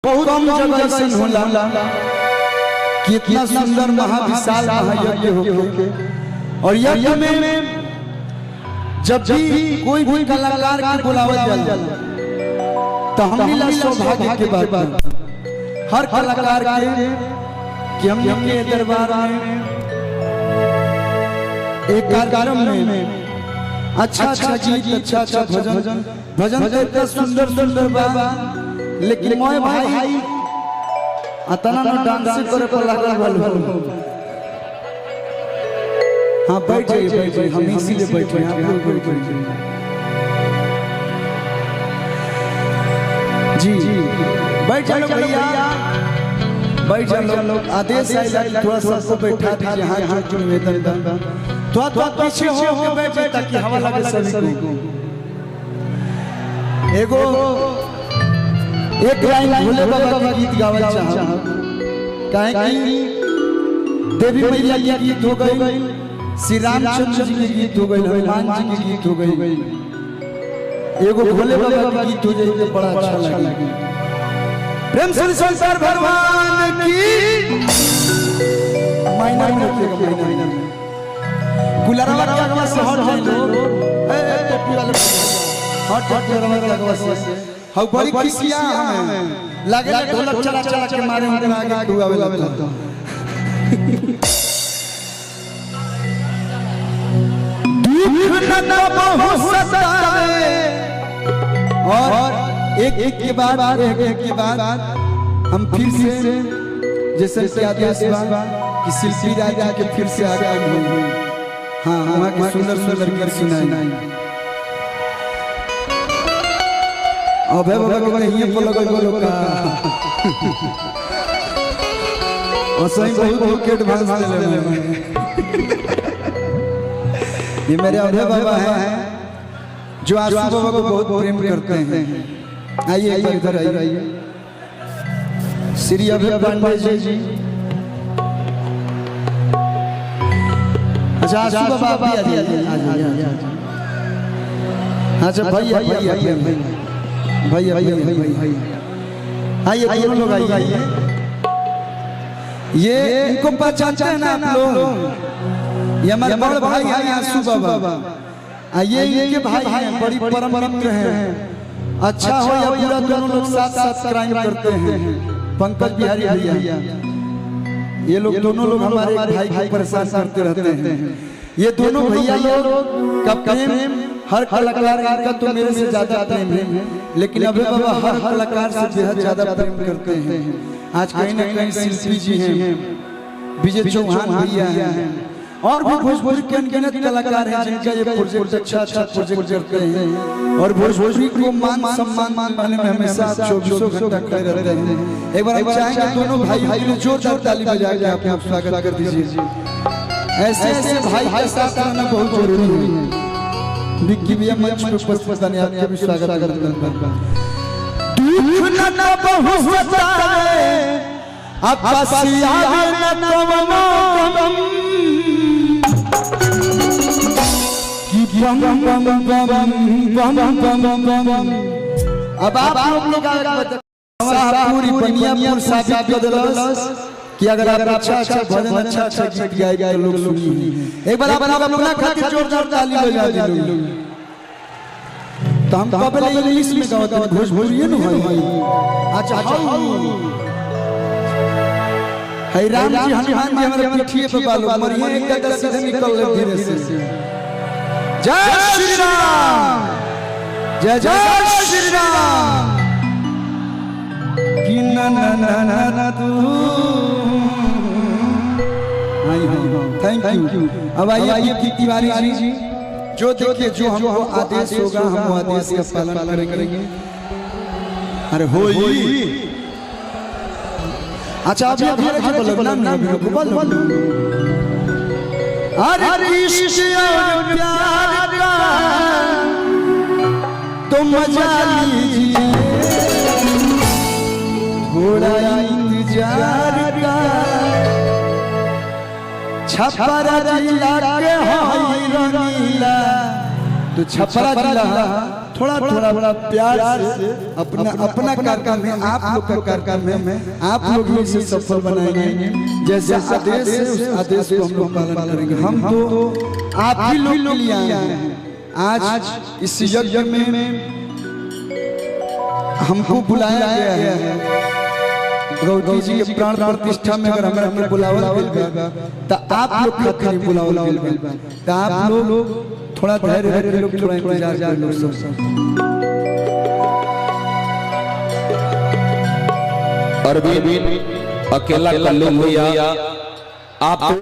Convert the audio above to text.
बहुत कम जगह ऐसा होला कि इतना सुंदर महाविशाल महायज्ञ होके और यज्ञ में जब भी कोई भी कलाकार के बुलावल जाला तो हमनी सौभाग्य के बात हर कलाकार के कि हम के दरबार में एक कार्यक्रम में अच्छा गीत अच्छा भजन भजन तो इतना सुंदर सुंदर बा लेकिन मोए भाई अतना न डांस करे पर लागल बल हां बैठ जाइए हम इसीलिए बैठे हैं आप लोग बैठ जाइए जी बैठ जाओ भैया बैठ जाओ आदेश आइला थोड़ा सा सबको बैठा दीजिए हां जो निवेदन थोड़ा पीछे हो के बैठ जाए ताकि हवा लगे सभी को एगो एक लाइन भोले बाबा का गीत गावल चाहब काहे कि देवी मैया के गीत हो गई श्री रामचंद्र जी के गीत हो गई हनुमान जी के गीत हो गई एगो भोले बाबा का गीत हो जाए तो बड़ा अच्छा लगे प्रेम से संसार भगवान की महीना में रखिएगा महीना में गुलारवा के अगवा से हट जाए लोग ए टोपी वाले हट गुलारवा के अगवा से हाउ बड़ी खिसिया हमें लागे ढोलक चला चला के मारे हम आगे डुआवे लगता दुख न बहु सतावे और एक के बाद हम फिर से जैसे कि आदेश बा कि शिल्पी राजा के फिर से आगमन हुई हां वहां के सुंदर सुंदर गीत सुनाई अबे बाबा को नहीं पर लगल बोलो का और सही बहुत एडवांस ले ये मेरे अभय बाबा हैं जो आशु बाबा को बहुत प्रेम करते हैं आइए इधर आइए श्री अभय पांडे जी अच्छा आशु बाबा आ जाइए अच्छा भैया आइए दोनों लोग आइए ये इनको पहचानते हैं ना आप लोग ये हमारे बड़े भाई हैं आशु बाबा ये इनके भाई हैं बड़ी परम मित्र हैं अच्छा हो या बुरा दोनों लोग साथ साथ क्राइम करते हैं पंकज बिहारी भैया ये लोग दोनों लोग हमारे भाई को परेशान करते रहते हैं ये दोनों भैया लोग का प्रेम हर कलाकार का तो मेरे से ज्यादा प्रेम है लेकिन अभय बाबा हर कलाकार से बेहद ज्यादा प्रेम करते हैं आज कहीं ना कहीं शिल्पी जी हैं विजय चौहान भैया हैं और भी भोजपुरी के अनगिनत कलाकार हैं जिनका ये प्रोजेक्ट अच्छा प्रोजेक्ट करते हैं और भोजपुरी को मान सम्मान देने में हमेशा 24 घंटा खड़े रहते हैं एक बार हम चाहेंगे दोनों भाई ने जोरदार ताली बजा के आपका स्वागत कर दीजिए ऐसे ऐसे भाई के साथ रहना बहुत जरूरी है विक्की भैया मंच पे उपस्थित बने आपका भी स्वागत करते हैं दुख न बहु सतावे आपसी आवे न कवनो अब आप लोग पूरी बनियापुर साबित कर दलस कि अगर आप अच्छा भजन अच्छा गीत गाए तो लोग सुनिए एक बार आप अपना खातिर जोरदार ताली बजा दीजिए तो हम पहले इंग्लिश में गाते हैं भोजपुरी न भाई अच्छा है राम जी हनुमान जी हमारे पीठिए पे बालो मरिए एक कदम सीधे निकल ले धीरे से जय श्री राम जय जय श्री राम कि ना तू थैंक यू अब आइए की तिवारी जी जो देखिए जो हमको आदेश होगा हम आदेश का पालन करेंगे अरे होई अच्छा अभी बोलो नाम बोलो अरे इश्क और प्यार का तो मजा लीजिए थोड़ा इंतजार का छपरा जिला के हाई रंगीला तो छपरा जिला थोड़ा थोड़ा प्यार से अपना कार्यक्रम में आप लोग का कार्यक्रम में आप लोग ही इसे सफल बनाएंगे। जैसे आदेश है उस आदेश को हम लोग पालन करेंगे। हम तो आप ही लोग के लिए आए हैं। आज इस यज्ञ में हमको बुलाया गया है। गौरी जी के प्राण प्रतिष्ठा में अगर हमें बुलावल गेल बा तो आप लोग खातिर बुलावल गेल बा। तो आप लोग थोड़ा धैर्य रख लो, थोड़ा इंतजार कर लो सब। अरविंद अकेला कल्लू भैया आप